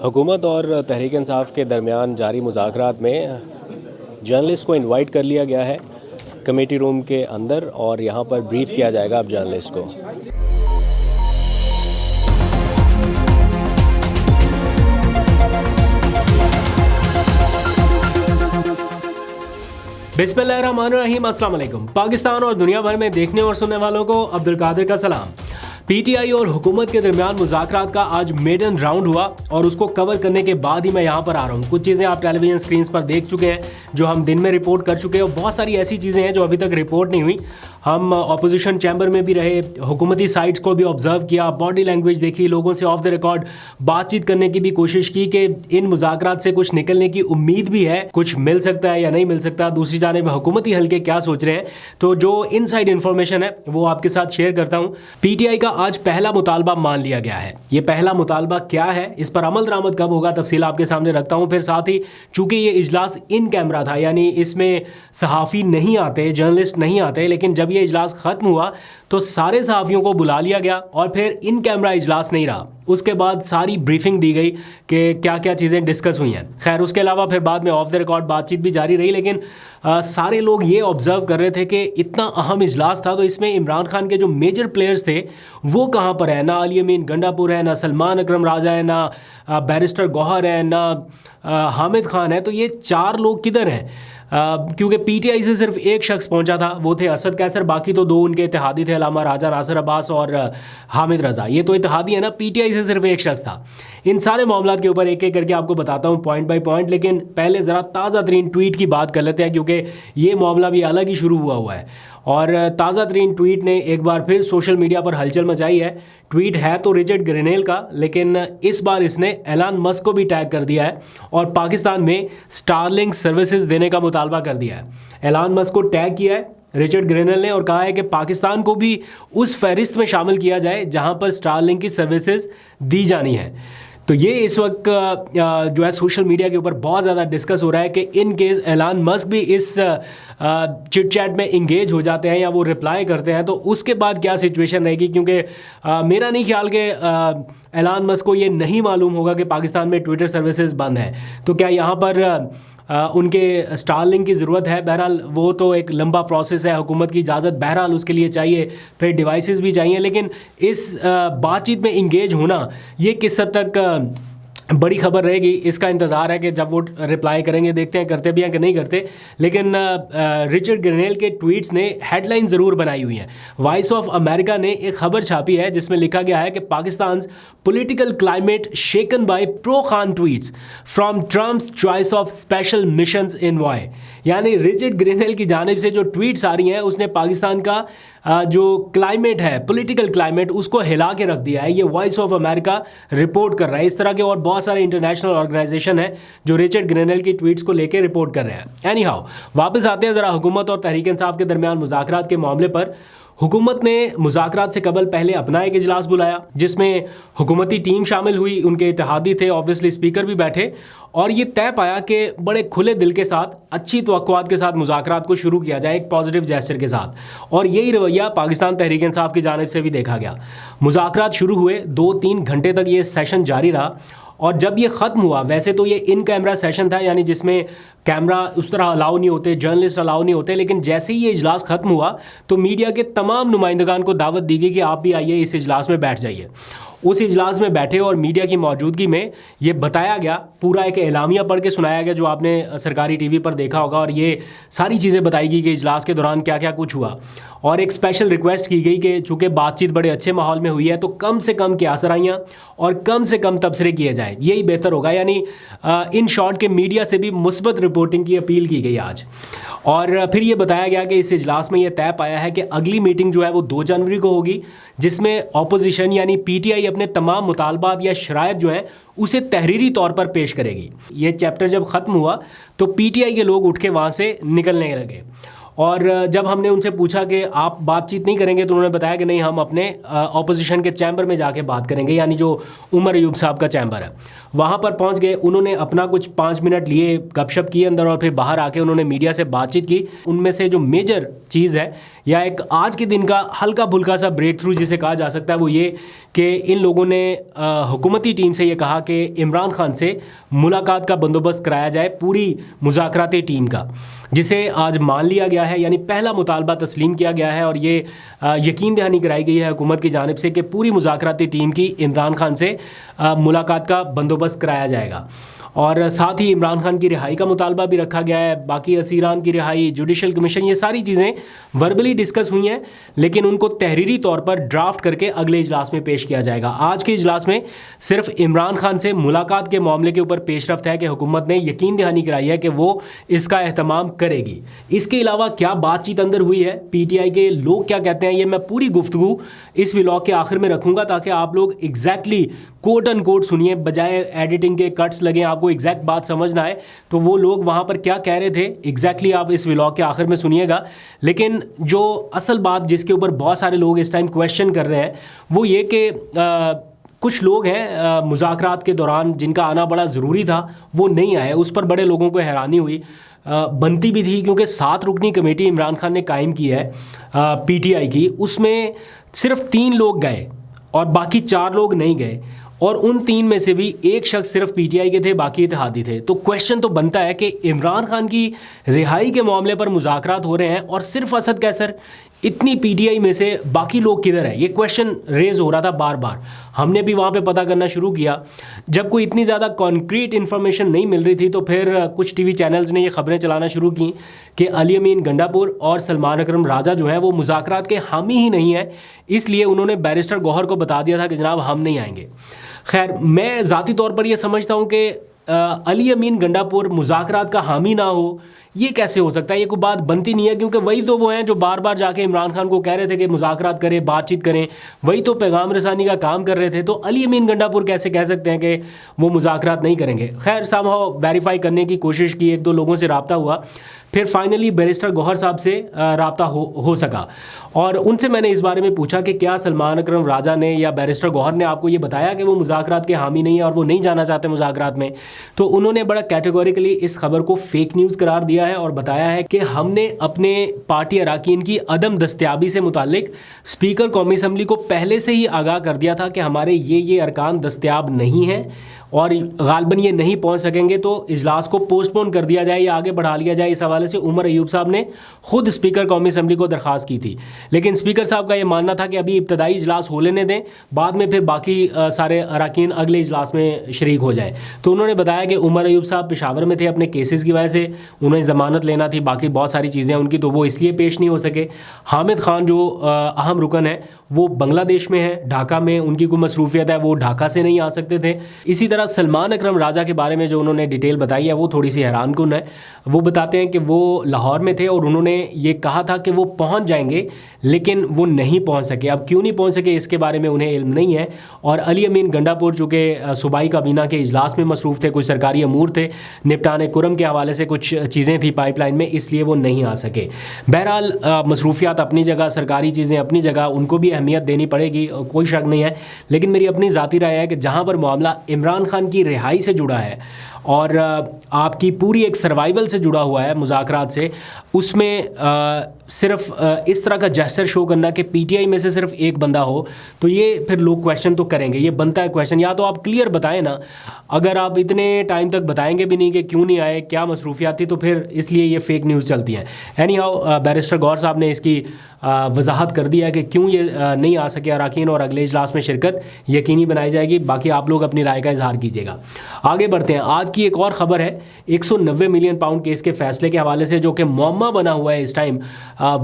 حکومت اور تحریک انصاف کے درمیان جاری مذاکرات میں جرنلسٹ کو انوائٹ کر لیا گیا ہے کمیٹی روم کے اندر، اور یہاں پر بریف کیا جائے گا اب جرنلسٹ کو۔ بسم اللہ الرحمن الرحیم، السلام علیکم۔ پاکستان اور دنیا بھر میں دیکھنے اور سننے والوں کو عبد القادر کا سلام۔ پی ٹی آئی اور حکومت کے درمیان مذاکرات کا آج میڈن راؤنڈ ہوا، اور اس کو کور کرنے کے بعد ہی میں یہاں پر آ رہا ہوں۔ کچھ چیزیں آپ ٹیلی ویژن سکرینز پر دیکھ چکے ہیں جو ہم دن میں رپورٹ کر چکے ہیں، اور بہت ساری ایسی چیزیں ہیں جو ابھی تک رپورٹ نہیں ہوئی۔ ہم اپوزیشن چیمبر میں بھی رہے، حکومتی سائٹس کو بھی آبزرو کیا، باڈی لینگویج دیکھی، لوگوں سے آف دا ریکارڈ بات چیت کرنے کی بھی کوشش کی کہ ان مذاکرات سے کچھ نکلنے کی امید بھی ہے، کچھ مل سکتا ہے یا نہیں مل سکتا۔ دوسری جانب حکومتی حلقے کیا سوچ رہے ہیں، تو جو ان سائڈ انفارمیشن ہے وہ آپ کے ساتھ شیئر کرتا ہوں۔ پی ٹی آئی کا آج پہلا مطالبہ مان لیا گیا ہے۔ یہ پہلا مطالبہ کیا ہے، اس پر عمل درآمد کب ہوگا، تفصیل آپ کے سامنے رکھتا ہوں۔ پھر ساتھ ہی چونکہ یہ اجلاس ان کیمرہ تھا، یعنی اس میں صحافی نہیں آتے، جرنلسٹ نہیں آتے، لیکن جب یہ اجلاس ختم ہوا تو سارے صحافیوں کو بلا لیا گیا اور پھر ان کیمرہ اجلاس نہیں رہا۔ اس کے بعد ساری بریفنگ دی گئی کہ کیا کیا چیزیں ڈسکس ہوئی ہیں۔ خیر، اس کے علاوہ پھر بعد میں آف دا ریکارڈ بات چیت بھی جاری رہی، لیکن سارے لوگ یہ آبزرو کر رہے تھے کہ اتنا اہم اجلاس تھا تو اس میں عمران خان کے جو میجر پلیئرز تھے وہ کہاں پر ہیں؟ نہ علی امین گنڈا پور ہے، نہ سلمان اکرم راجہ ہے، نہ بیرسٹر گوہر ہے، نہ حامد خان ہے۔ تو یہ چار لوگ کدھر ہیں؟ کیونکہ پی ٹی آئی سے صرف ایک شخص پہنچا تھا، وہ تھے اسد کیسر، باقی تو دو ان کے اتحادی تھے، علامہ راجہ ناصر عباس اور حامد رضا۔ یہ تو اتحادی ہے نا، پی ٹی آئی سے صرف ایک شخص تھا۔ ان سارے معاملات کے اوپر ایک ایک کر کے آپ کو بتاتا ہوں پوائنٹ بائی پوائنٹ، لیکن پہلے ذرا تازہ ترین ٹویٹ کی بات کر لیتے ہیں کیونکہ یہ معاملہ بھی الگ ہی شروع ہوا ہے، اور تازہ ترین ٹویٹ نے ایک بار پھر سوشل میڈیا پر ہلچل مچائی ہے۔ ٹویٹ ہے تو رچرڈ گرینیل کا، لیکن اس بار اس نے ایلان مسک کو بھی ٹیگ کر دیا ہے اور پاکستان میں اسٹار لنک سروسز دینے کا مطالبہ کر دیا ہے۔ ایلان مسک کو ٹیگ کیا ہے رچرڈ گرینیل نے اور کہا ہے کہ پاکستان کو بھی اس فہرست میں شامل کیا جائے جہاں پر اسٹار لنک کی سروسز دی جانی ہے۔ تو یہ اس وقت جو ہے سوشل میڈیا کے اوپر بہت زیادہ ڈسکس ہو رہا ہے کہ ان کیس ایلان مسک بھی اس چٹ چیٹ میں انگیج ہو جاتے ہیں یا وہ رپلائی کرتے ہیں تو اس کے بعد کیا سچویشن رہے گی، کیونکہ میرا نہیں خیال کہ ایلان مسک کو یہ نہیں معلوم ہوگا کہ پاکستان میں ٹویٹر سروسز بند ہیں، تو کیا یہاں پر ان کے اسٹار لنک کی ضرورت ہے؟ بہرحال وہ تو ایک لمبا پروسیس ہے، حکومت کی اجازت بہرحال اس کے لیے چاہیے، پھر ڈیوائسز بھی چاہیے، لیکن اس بات چیت میں انگیج ہونا یہ کس حد تک بڑی خبر رہے گی، اس کا انتظار ہے کہ جب وہ رپلائی کریں گے، دیکھتے ہیں کرتے بھی ہیں کہ نہیں کرتے۔ لیکن رچرڈ گرینیل کے ٹویٹس نے ہیڈ لائن ضرور بنائی ہوئی ہیں۔ وائس آف امریکہ نے ایک خبر چھاپی ہے جس میں لکھا گیا ہے کہ Pakistan's political climate shaken by pro Khan tweets from Trump's choice of special missions envoy, یعنی رچرڈ گرینیل کی جانب سے جو ٹویٹس آ رہی ہیں اس نے پاکستان کا جو کلائمیٹ ہے، پولیٹیکل کلائمیٹ، اس کو ہلا کے رکھ دیا ہے۔ یہ وائس آف امریکہ رپورٹ کر رہا ہے۔ اس طرح کے اور بہت سارے انٹرنیشنل آرگنائزیشن ہیں جو رچرڈ گرینیل کی ٹویٹس کو لے کے رپورٹ کر رہے ہیں۔ اینی ہاؤ، واپس آتے ہیں ذرا حکومت اور تحریک انصاف کے درمیان مذاکرات کے معاملے پر۔ حکومت نے مذاکرات سے قبل پہلے اپنا ایک اجلاس بلایا جس میں حکومتی ٹیم شامل ہوئی، ان کے اتحادی تھے، اوبویسلی اسپیکر بھی بیٹھے، اور یہ طے پایا کہ بڑے کھلے دل کے ساتھ، اچھی توقعات کے ساتھ مذاکرات کو شروع کیا جائے، ایک پازیٹیو جیسچر کے ساتھ، اور یہی رویہ پاکستان تحریک انصاف کی جانب سے بھی دیکھا گیا۔ مذاکرات شروع ہوئے، 2-3 گھنٹے تک یہ سیشن جاری رہا، اور جب یہ ختم ہوا، ویسے تو یہ ان کیمرہ سیشن تھا، یعنی جس میں کیمرہ اس طرح الاؤ نہیں ہوتے، جرنلسٹ الاؤ نہیں ہوتے، لیکن جیسے ہی یہ اجلاس ختم ہوا تو میڈیا کے تمام نمائندگان کو دعوت دی گئی کہ آپ بھی آئیے، اس اجلاس میں بیٹھ جائیے۔ اس اجلاس میں بیٹھے اور میڈیا کی موجودگی میں یہ بتایا گیا، پورا ایک اعلامیہ پڑھ کے سنایا گیا جو آپ نے سرکاری ٹی وی پر دیکھا ہوگا، اور یہ ساری چیزیں بتائی گئی کہ اجلاس کے دوران کیا کیا کچھ ہوا، اور ایک اسپیشل ریکویسٹ کی گئی کہ چونکہ بات چیت بڑے اچھے ماحول میں ہوئی ہے تو کم سے کم کیا سرائیاں اور کم سے کم تبصرے کیے جائیں، یہی بہتر ہوگا۔ یعنی ان شارٹ کے میڈیا سے بھی مثبت رپورٹنگ کی اپیل کی گئی آج، اور پھر یہ بتایا گیا کہ اس اجلاس میں یہ طے پایا ہے کہ اگلی میٹنگ جو ہے وہ 2 جنوری کو ہوگی، جس میں اپوزیشن یعنی پی ٹی آئی اپنے تمام مطالبات یا شرائط جو ہیں اسے تحریری طور پر پیش کرے گی۔ یہ چیپٹر جب ختم ہوا تو پی ٹی آئی کے لوگ اٹھ کے وہاں سے نکلنے لگے، اور جب ہم نے ان سے پوچھا کہ آپ بات چیت نہیں کریں گے تو انہوں نے بتایا کہ نہیں ہم اپنے اپوزیشن کے چیمبر میں جا کے بات کریں گے, یعنی جو عمر ایوب صاحب کا چیمبر ہے وہاں پر پہنچ گئے. انہوں نے اپنا کچھ 5 منٹ لیے, گپ شپ کیے اندر, اور پھر باہر آ کے انہوں نے میڈیا سے بات چیت کی. ان میں سے جو میجر چیز ہے یا ایک آج کے دن کا ہلکا پھلکا سا بریک تھرو جسے کہا جا سکتا ہے وہ یہ کہ ان لوگوں نے حکومتی ٹیم سے یہ کہا کہ عمران خان سے ملاقات کا بندوبست کرایا جائے پوری مذاکراتی ٹیم کا, جسے آج مان لیا گیا ہے. یعنی پہلا مطالبہ تسلیم کیا گیا ہے اور یہ یقین دہانی کرائی گئی ہے حکومت کی جانب سے کہ پوری مذاکراتی ٹیم کی عمران خان سے ملاقات کا بندوبست کرایا جائے گا. اور ساتھ ہی عمران خان کی رہائی کا مطالبہ بھی رکھا گیا ہے, باقی اسیران کی رہائی, جوڈیشل کمیشن, یہ ساری چیزیں وربلی ڈسکس ہوئی ہیں لیکن ان کو تحریری طور پر ڈرافٹ کر کے اگلے اجلاس میں پیش کیا جائے گا. آج کے اجلاس میں صرف عمران خان سے ملاقات کے معاملے کے اوپر پیش رفت ہے کہ حکومت نے یقین دہانی کرائی ہے کہ وہ اس کا اہتمام کرے گی. اس کے علاوہ کیا بات چیت اندر ہوئی ہے, پی ٹی آئی کے لوگ کیا کہتے ہیں, یہ میں پوری گفتگو اس ولاگ کے آخر میں رکھوں گا تاکہ آپ لوگ ایگزیکٹلی کوٹ ان کوٹ سنیے, بجائے ایڈیٹنگ کے کٹس لگیں, آپ کو ایگزیکٹ بات سمجھ نہ آئے تو وہ لوگ وہاں پر کیا کہہ رہے تھے ایگزیکٹلی آپ اس ولاگ کے آخر میں سنیے گا. لیکن جو اصل بات جس کے اوپر بہت سارے لوگ اس ٹائم کویشچن کر رہے ہیں وہ یہ کہ کچھ لوگ ہیں مذاکرات کے دوران جن کا آنا بڑا ضروری تھا وہ نہیں آئے. اس پر بڑے لوگوں کو حیرانی ہوئی, بنتی بھی تھی کیونکہ 7 رکنی کمیٹی عمران خان نے قائم کی ہے پی ٹی آئی کی, اس میں صرف 3 لوگ گئے اور باقی 4 لوگ نہیں گئے, اور ان 3 میں سے بھی ایک شخص صرف پی ٹی آئی کے تھے, باقی اتحادی تھے. تو کویشچن تو بنتا ہے کہ عمران خان کی رہائی کے معاملے پر مذاکرات ہو رہے ہیں اور صرف اسد کیسر, اتنی پی ٹی آئی میں سے باقی لوگ کدھر ہیں؟ یہ کویشچن ریز ہو رہا تھا بار بار. ہم نے بھی وہاں پہ پتہ کرنا شروع کیا. جب کوئی اتنی زیادہ کانکریٹ انفارمیشن نہیں مل رہی تھی تو پھر کچھ ٹی وی چینلز نے یہ خبریں چلانا شروع کی کہ علی امین گنڈاپور اور سلمان اکرم راجہ جو ہیں وہ مذاکرات کے حامی ہی نہیں ہیں, اس لیے انہوں نے بیرسٹر گوہر کو بتا دیا تھا کہ جناب ہم نہیں آئیں گے. خیر, میں ذاتی طور پر یہ سمجھتا ہوں کہ علی امین گنڈاپور مذاکرات کا حامی نہ ہو یہ کیسے ہو سکتا ہے, یہ کوئی بات بنتی نہیں ہے, کیونکہ وہی تو وہ ہیں جو بار بار جا کے عمران خان کو کہہ رہے تھے کہ مذاکرات کریں, بات چیت کریں, وہی تو پیغام رسانی کا کام کر رہے تھے. تو علی امین گنڈاپور کیسے کہہ سکتے ہیں کہ وہ مذاکرات نہیں کریں گے؟ خیر, سم ہاؤ ویریفائی کرنے کی کوشش کی, 1-2 لوگوں سے رابطہ ہوا, پھر فائنلی بیرسٹر گوہر صاحب سے رابطہ ہو سکا اور ان سے میں نے اس بارے میں پوچھا کہ کیا سلمان اکرم راجہ نے یا بیرسٹر گوہر نے آپ کو یہ بتایا کہ وہ مذاکرات کے حامی نہیں ہیں اور وہ نہیں جانا چاہتے مذاکرات میں؟ تو انہوں نے بڑا کیٹیگوریکلی اس خبر کو فیک نیوز قرار دیا ہے اور بتایا ہے کہ ہم نے اپنے پارٹی اراکین کی عدم دستیابی سے متعلق اسپیکر قومی اسمبلی کو پہلے سے ہی آگاہ کر دیا تھا کہ ہمارے یہ ارکان دستیاب نہیں ہیں اور غالباً یہ نہیں پہنچ سکیں گے, تو اجلاس کو پوسٹ پون کر دیا جائے یا آگے بڑھا لیا جائے. اس حوالے سے عمر ایوب صاحب نے خود اسپیکر قومی اسمبلی کو درخواست کی تھی, لیکن اسپیکر صاحب کا یہ ماننا تھا کہ ابھی ابتدائی اجلاس ہو لینے دیں, بعد میں پھر باقی سارے اراکین اگلے اجلاس میں شریک ہو جائیں. تو انہوں نے بتایا کہ عمر ایوب صاحب پشاور میں تھے اپنے کیسز کی وجہ سے, انہیں ضمانت لینا تھی, باقی بہت ساری چیزیں ان کی, تو وہ اس لیے پیش نہیں ہو سکے. حامد خان جو اہم رکن ہے وہ بنگلہ دیش میں ہے, ڈھاکہ میں ان کی کوئی مصروفیت ہے, وہ ڈھاکہ سے نہیں آ سکتے تھے. اسی طرح سلمان اکرم راجہ کے بارے میں جو انہوں نے ڈیٹیل بتائی ہے وہ تھوڑی سی حیران کن ہے. وہ بتاتے ہیں کہ وہ لاہور میں تھے اور انہوں نے یہ کہا تھا کہ وہ پہنچ جائیں گے لیکن وہ نہیں پہنچ سکے. اب کیوں نہیں پہنچ سکے اس کے بارے میں انہیں علم نہیں ہے. اور علی امین گنڈاپور چونکہ صوبائی کابینہ کے اجلاس میں مصروف تھے, کچھ سرکاری امور تھے, نپٹان کرم کے حوالے سے کچھ چیزیں تھیں پائپ لائن میں, اس لیے وہ نہیں آ سکے. بہرحال مصروفیات اپنی جگہ, سرکاری چیزیں اپنی جگہ, ان کو بھی اہمیت دینی پڑے گی, کوئی شک نہیں ہے. لیکن میری اپنی ذاتی رائے ہے کہ جہاں پر معاملہ عمران خان کی رہائی سے جڑا ہے اور آپ کی پوری ایک سروائیول سے جڑا ہوا ہے مذاکرات سے, اس میں صرف اس طرح کا جیسچر شو کرنا کہ پی ٹی آئی میں سے صرف ایک بندہ ہو, تو یہ پھر لوگ کویشچن تو کریں گے. یہ بنتا ہے کویشچن, یا تو آپ کلیئر بتائیں نا. اگر آپ اتنے ٹائم تک بتائیں گے بھی نہیں کہ کیوں نہیں آئے, کیا مصروفیات تھی, تو پھر اس لیے یہ فیک نیوز چلتی ہیں. اینی ہاؤ بیرسٹر گوہر صاحب نے اس کی وضاحت کر دیا کہ کیوں یہ نہیں آ سکے اراکین, اور اگلے اجلاس میں شرکت یقینی بنائی جائے گی. باقی آپ لوگ اپنی رائے کا اظہار کیجیے گا. آگے بڑھتے ہیں. آج کی ایک اور خبر ہے 190 ملین پاؤنڈ کیس کے فیصلے کے حوالے سے, جو کہ معمہ بنا ہوا ہے اس ٹائم.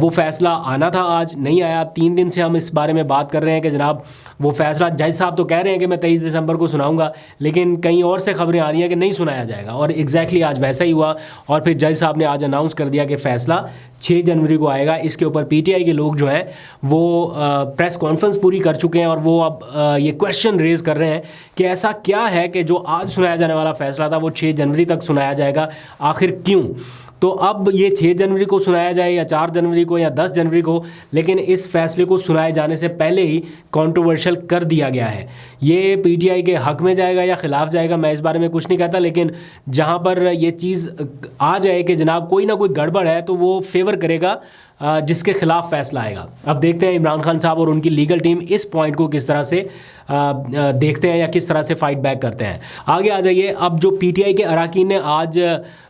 وہ فیصلہ آنا تھا, آج نہیں آیا. 3 دن سے ہم اس بارے میں بات کر رہے ہیں کہ جناب وہ فیصلہ, جج صاحب تو کہہ رہے ہیں کہ میں 23 دسمبر کو سناؤں گا, لیکن کہیں اور سے خبریں آ رہی ہیں کہ نہیں سنایا جائے گا, اور ایگزیکٹلی آج ویسا ہی ہوا. اور پھر جج صاحب نے آج اناؤنس کر دیا کہ فیصلہ 6 جنوری کو آئے گا. اس کے اوپر پی ٹی آئی کے لوگ جو ہیں وہ پریس کانفرنس پوری کر چکے ہیں اور وہ اب یہ کویشچن ریز کر رہے ہیں کہ ایسا کیا ہے کہ جو آج سنایا جانے والا فیصلہ تھا وہ 6 جنوری تک سنایا جائے گا, آخر کیوں؟ تو اب یہ 6 جنوری کو سنایا جائے یا 4 جنوری کو یا 10 جنوری کو، لیکن اس فیصلے کو سنائے جانے سے پہلے ہی کنٹروورشل کر دیا گیا ہے. یہ پی ٹی آئی کے حق میں جائے گا یا خلاف جائے گا میں اس بارے میں کچھ نہیں کہتا، لیکن جہاں پر یہ چیز آ جائے کہ جناب کوئی نہ کوئی گڑبڑ ہے تو وہ فیور کرے گا جس کے خلاف فیصلہ آئے گا. اب دیکھتے ہیں عمران خان صاحب اور ان کی لیگل ٹیم اس پوائنٹ کو کس طرح سے دیکھتے ہیں یا کس طرح سے فائٹ بیک کرتے ہیں. آگے آ جائیے. اب جو پی ٹی آئی کے اراکین نے آج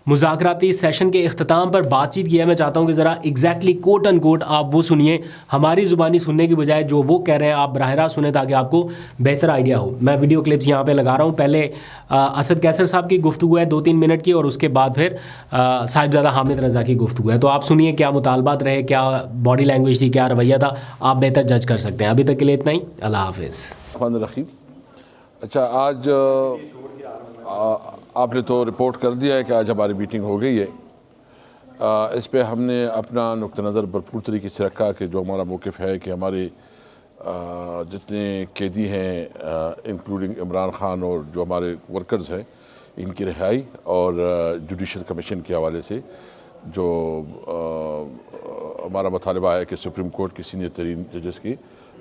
مذاکراتی سیشن کے اختتام پر بات چیت کی ہے، میں چاہتا ہوں کہ ذرا ایگزیکٹلی کوٹ ان کوٹ آپ وہ سنیے، ہماری زبانی سننے کی بجائے جو وہ کہہ رہے ہیں آپ براہ راست سنیں تاکہ آپ کو بہتر آئیڈیا ہو. میں ویڈیو کلپس یہاں پہ لگا رہا ہوں. پہلے اسد کیسر صاحب کی گفتگو ہے 2-3 منٹ کی، اور اس کے بعد پھر صاحبزادہ حامد رضا کی گفتگو ہے. تو آپ سنیے کیا مطالبات رہے، کیا باڈی لینگویج تھی، کیا رویہ تھا، آپ بہتر جج کر سکتے ہیں. ابھی تک کے لیے اتنا ہی. اللہ حافظ. الرحمن الرحیم. اچھا، آج آپ نے تو رپورٹ کر دیا ہے کہ آج ہماری میٹنگ ہو گئی ہے. اس پہ ہم نے اپنا نقطہ نظر بھرپور طریقے سے رکھا کہ جو ہمارا موقف ہے کہ ہمارے جتنے قیدی ہیں انکلوڈنگ عمران خان اور جو ہمارے ورکرز ہیں ان کی رہائی، اور جوڈیشل کمیشن کے حوالے سے جو ہمارا مطالبہ ہے کہ سپریم کورٹ کی سینئر ترین ججز کی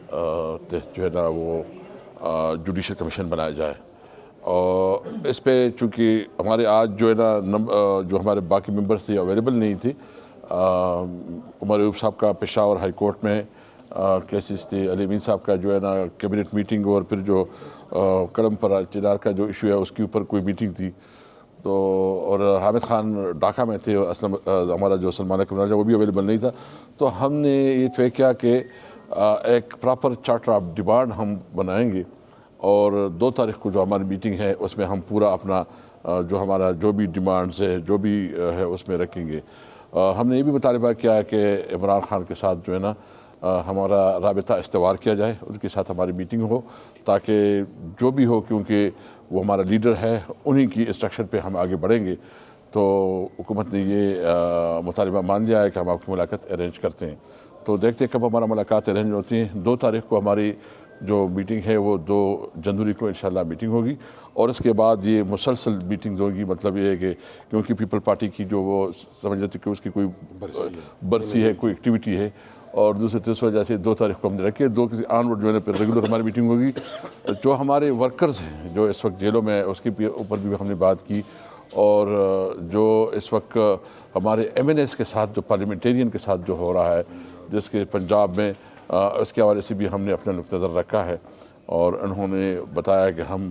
تحت جو ہے نا وہ جوڈیشل کمیشن بنایا جائے. اور اس پہ چونکہ ہمارے آج جو ہے نا جو ہمارے باقی ممبرس تھے اویلیبل نہیں تھے. عمر ایوب صاحب کا پشاور ہائی کورٹ میں کیسز تھے، علی امین صاحب کا جو ہے نا کیبنٹ میٹنگ، اور پھر جو کڑم پر چنار کا جو ایشو ہے اس کے اوپر کوئی میٹنگ تھی. تو اور حامد خان ڈھاکہ میں تھے، ہمارا جو سلمان اکرم راجہ وہ بھی اویلیبل نہیں تھا. تو ہم نے یہ طے کیا کہ ایک پراپر چارٹر آف ڈیمانڈ ہم بنائیں گے، اور 2 تاریخ کو جو ہماری میٹنگ ہے اس میں ہم پورا اپنا جو ہمارا جو بھی ڈیمانڈز ہے جو بھی ہے اس میں رکھیں گے. ہم نے یہ بھی مطالبہ کیا ہے کہ عمران خان کے ساتھ جو ہے نا ہمارا رابطہ استوار کیا جائے، ان کے ساتھ ہماری میٹنگ ہو تاکہ جو بھی ہو، کیونکہ وہ ہمارا لیڈر ہے، انہی کی انسٹرکشن پہ ہم آگے بڑھیں گے. تو حکومت نے یہ مطالبہ مان لیا ہے کہ ہم آپ کی ملاقات ارینج کرتے ہیں. تو دیکھتے ہیں کب ہمارا ملاقات ارینج ہوتی ہیں. 2 تاریخ کو ہماری جو میٹنگ ہے وہ 2 جنوری کو انشاءاللہ میٹنگ ہوگی، اور اس کے بعد یہ مسلسل میٹنگز ہوگی. مطلب یہ ہے کہ کیونکہ پیپل پارٹی کی جو وہ سمجھ لیتے کہ اس کی کوئی برسی ہے، کوئی ایکٹیویٹی ہے، اور دوسری وجہ سے 2 تاریخ کو ہم نے رکھے. 2 کسی آن ورڈ جو ہے نا پھر ریگولر ہماری میٹنگ ہوگی. جو ہمارے ورکرز ہیں جو اس وقت جیلوں میں اس کے اوپر بھی ہم نے بات کی، اور جو اس وقت ہمارے ایم این ایس کے ساتھ جو پارلیمنٹیرین کے ساتھ جو ہو رہا ہے جس کے پنجاب میں، اس کے حوالے سے بھی ہم نے اپنا نقطہ نظر رکھا ہے، اور انہوں نے بتایا کہ ہم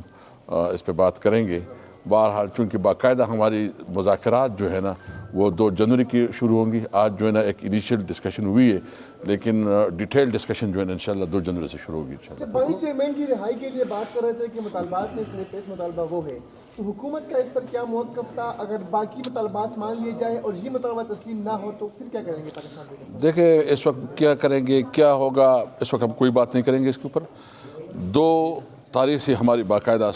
اس پہ بات کریں گے. بہرحال چونکہ باقاعدہ ہماری مذاکرات جو ہے نا وہ 2 جنوری کی شروع ہوں گی. آج جو ہے نا ایک انیشیل ڈسکشن ہوئی ہے، لیکن ڈیٹیل ڈسکشن جو ہے نا انشاءاللہ 2 جنوری سے شروع ہوگی انشاءاللہ. بانی چیئرمین کی رہائی کے لیے بات کر رہے تھے کہ مطالبات میں سے پیش مطالبہ وہ ہے، تو حکومت کا اس پر کیا موقف تھا؟ اگر باقی مطالبات مان لیے جائے اور یہ مطالبہ تسلیم نہ ہو تو پھر کیا کریں گے پاکستان میں؟ دیکھیں اس وقت کیا کریں گے، کیا ہوگا، اس وقت ہم کوئی بات نہیں کریں گے اس کے اوپر. 2 تاریخ سے ہماری باقاعدہ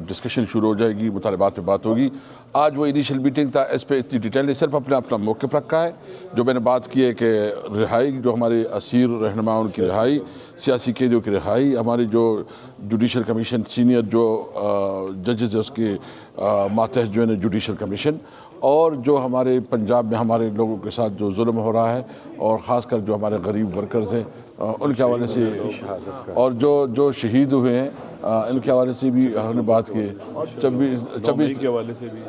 ڈسکشن شروع ہو جائے گی، مطالبات پہ بات ہوگی. آج وہ انیشیل میٹنگ تھا، اس پہ اتنی ڈیٹیل نہیں، صرف اپنا موقف رکھا ہے. جو میں نے بات کی ہے کہ رہائی، جو ہمارے اسیر رہنماؤں کی رہائی، سیاسی قیدیوں کی رہائی، ہماری جو جوڈیشل کمیشن سینئر جو ججز ہے اس کے ماتحت جو ہے نا جوڈیشل کمیشن، اور جو ہمارے پنجاب میں ہمارے لوگوں کے ساتھ جو ظلم ہو رہا ہے، اور خاص کر جو ہمارے غریب ورکرز ہیں ان کے حوالے سے، اور جو شہید ہوئے ہیں ان کے حوالے سے بھی ہم نے بات کی. 26 کے حوالے سے بھی.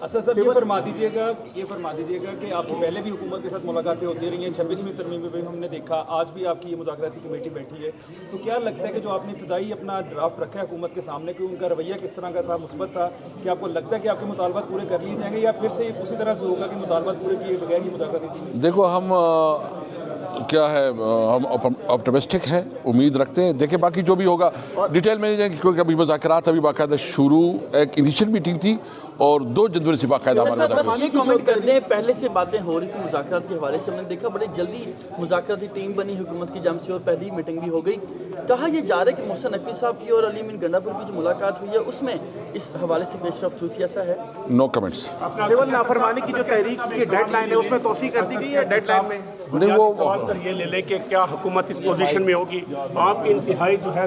اسد صاحب یہ فرما دیجیے گا کہ آپ کی پہلے بھی حکومت کے ساتھ ملاقاتیں ہوتی رہی ہیں، 26ویں ترمیم میں بھی ہم نے دیکھا، آج بھی آپ کی یہ مذاکراتی کمیٹی بیٹھی ہے. تو کیا لگتا ہے کہ جو آپ نے ابتدائی اپنا ڈرافٹ رکھا ہے حکومت کے سامنے، کہ ان کا رویہ کس طرح کا تھا، مثبت تھا؟ کہ آپ کو لگتا ہے کہ آپ کے مطالبات پورے کر لیے جائیں گے، یا پھر سے اسی طرح سے ہوگا کہ مطالبات پورے کیے بغیر یہ مذاکراتی؟ دیکھو ہم کیا ہے، ہم آپٹمسٹک ہیں، امید رکھتے ہیں. دیکھیں باقی جو بھی ہوگا ڈیٹیل میں نہیں جائیں گے، کیونکہ ابھی مذاکرات ابھی باقاعدہ شروع، ایک انیشیل میٹنگ تھی، اور 2 جنوری سے باقاعدہ ہمارا بس یہ کامنٹ کر دیں، پہلے سے باتیں ہو رہی تھی مذاکرات کے حوالے سے، ہم نے دیکھا بڑی جلدی مذاکراتی ٹیم بنی حکومت کی جانب سے، اور پہلی میٹنگ بھی ہو گئی. کہا یہ جا رہا ہے کہ محسن نقوی صاحب کی اور علی امین گنڈا پور کی جو ملاقات ہوئی ہے اس میں اس حوالے سے پیش رفت ہوئی تھی، ایسا ہے؟ نو کمنٹس. سول نافرمانی کی جو تحریک کی ڈیڈ لائن ہے اس میں توسیع کر دی گئی ہے ڈیڈ لائن میں؟ نہیں، وہ سوال سر یہ لے لیں کہ کیا حکومت اس پوزیشن میں ہوگی؟ آپ کے انتہائی جو ہے